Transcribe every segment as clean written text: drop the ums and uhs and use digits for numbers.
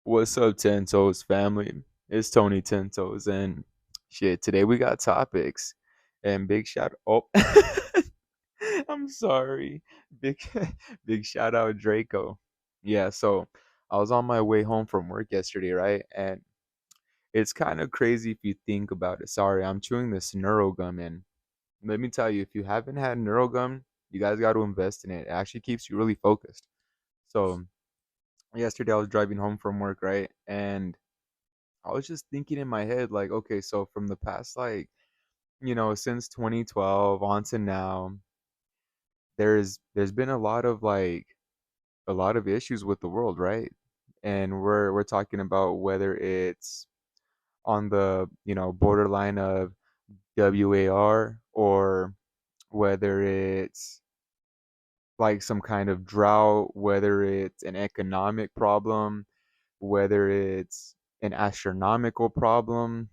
What's up, Tentoes family? It's Tony Tentoes, and shit. Today we got topics, and big shout. Oh, I'm sorry. Big, big shout out Draco. Yeah, so I was on my way home from work yesterday, right? And it's kind of crazy if you think about it. Sorry, I'm chewing this neurogum, and let me tell you, if you haven't had neurogum, you guys got to invest in it. It actually keeps you really focused. So yesterday I was driving home from work, right? And I was just thinking in my head, like, okay, so from the past, like, since 2012 on to now, there's been a lot of issues with the world, right? And we're talking about whether it's on the borderline of WAR, or whether it's like some kind of drought, whether it's an economic problem, whether it's an astronomical problem,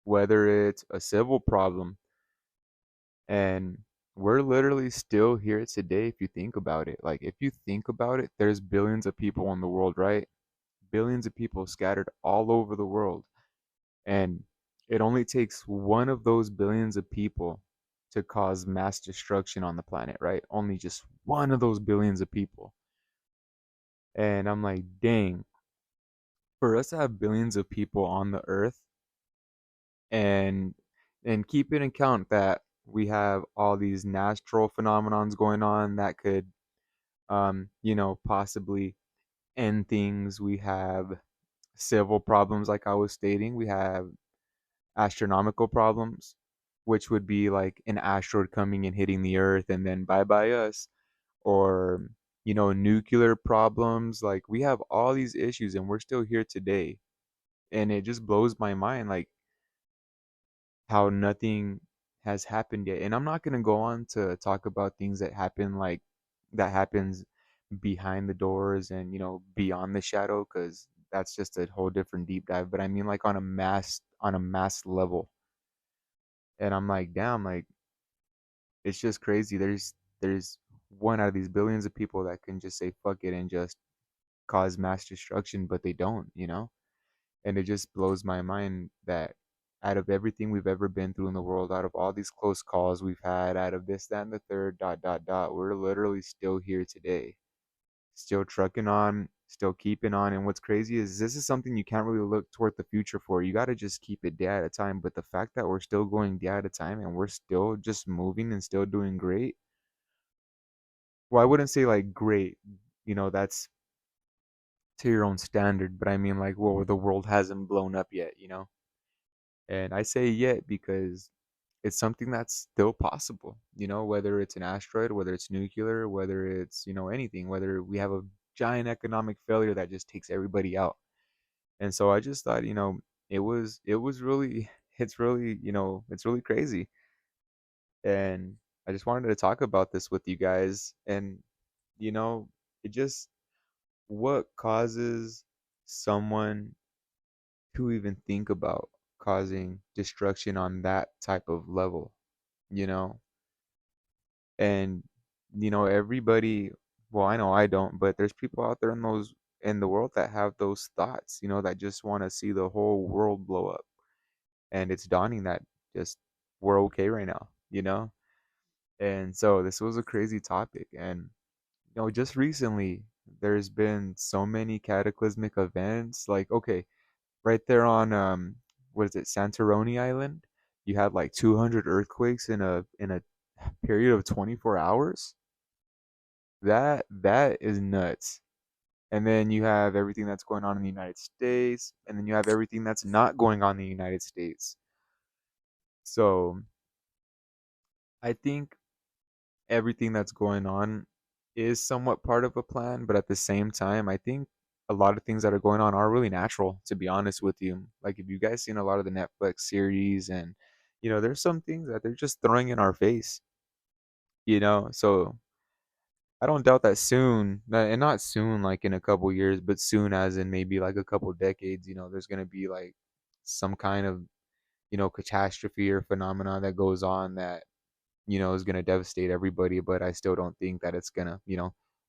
whether it's a civil problem. And we're literally still here today if you think about it. Like, if you think about it, there's billions of people in the world, right? Billions of people scattered all over the world. And it only takes one of those billions of people to cause mass destruction on the planet, right? Only just one of those billions of people. And I'm like, dang, for us to have billions of people on the earth, and keep in account that we have all these natural phenomenons going on that could possibly end things. We have civil problems, like I was stating. We have astronomical problems, which would be like an asteroid coming and hitting the earth and then bye bye us. Or nuclear problems. Like, we have all these issues and we're still here today. And it just blows my mind, like, how nothing has happened yet. And I'm not going to go on to talk about things that happen, like that happens behind the doors and beyond the shadow, cuz that's just a whole different deep dive. But I mean, like, on a mass level. And I'm like, damn, like, it's just crazy. There's one out of these billions of people that can just say fuck it and just cause mass destruction, but they don't. And it just blows my mind that out of everything we've ever been through in the world, out of all these close calls we've had, out of this, that, and the third, dot, dot, dot, we're literally still here today, still trucking on, still keeping on. And what's crazy is this is something you can't really look toward the future for. You got to just keep it day at a time. But the fact that we're still going day at a time and we're still just moving and still doing great, well, I wouldn't say like great, that's to your own standard, but I mean, like, well, the world hasn't blown up yet. And I say yet because it's something that's still possible, whether it's an asteroid, whether it's nuclear, whether it's, anything, whether we have a giant economic failure that just takes everybody out. And so I just thought, it was really, it's really crazy. And I just wanted to talk about this with you guys. And, you know, it just, what causes someone to even think about causing destruction on that type of level, you know? And everybody, well, I know I don't, but there's people out there in the world that have those thoughts, that just want to see the whole world blow up. And it's dawning that just we're okay right now. And so this was a crazy topic. And just recently there's been so many cataclysmic events. Like, okay, right there on what is it, Santorini Island, you had like 200 earthquakes in a period of 24 hours. That is nuts. And then you have everything that's going on in the United States, and then you have everything that's not going on in the United States. So I think everything that's going on is somewhat part of a plan, but at the same time, I think a lot of things that are going on are really natural, to be honest with you. Like, if you guys seen a lot of the Netflix series, and there's some things that they're just throwing in our face. So I don't doubt that soon, and not soon like in a couple years, but soon as in maybe like a couple decades, there's gonna be like some kind of catastrophe or phenomena that goes on that is gonna devastate everybody. But I still don't think that it's gonna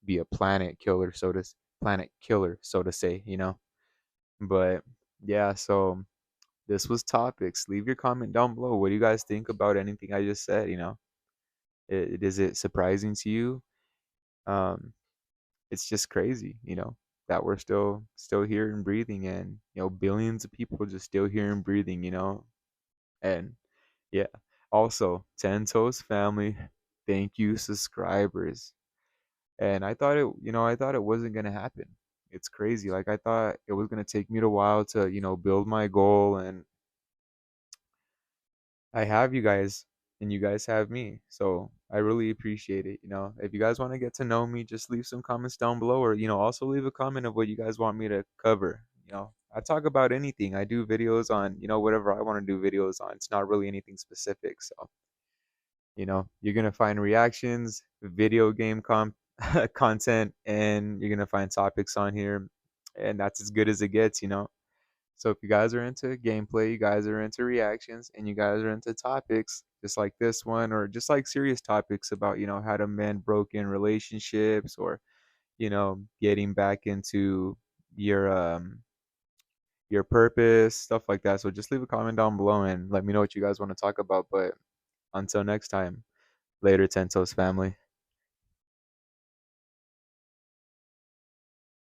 be a planet killer, so to say. But yeah, so this was topics. Leave your comment down below. What do you guys think about anything I just said? Is it surprising to you? Um, it's just crazy, that we're still here and breathing, and billions of people just still here and breathing, and yeah. Also, Ten Toes family, thank you, subscribers. And I thought it wasn't gonna happen. It's crazy. Like I thought it was gonna take me a while to, build my goal, and I have you guys and you guys have me. So I really appreciate it. If you guys want to get to know me, just leave some comments down below, or, also leave a comment of what you guys want me to cover. I talk about anything. I do videos on, whatever I want to do videos on. It's not really anything specific. So, you're going to find reactions, video game content, and you're going to find topics on here. And that's as good as it gets. So if you guys are into gameplay, you guys are into reactions, and you guys are into topics just like this one, or just like serious topics about, how to mend broken relationships, or, getting back into your your purpose, stuff like that. So just leave a comment down below and let me know what you guys want to talk about. But until next time, later, Tentos family.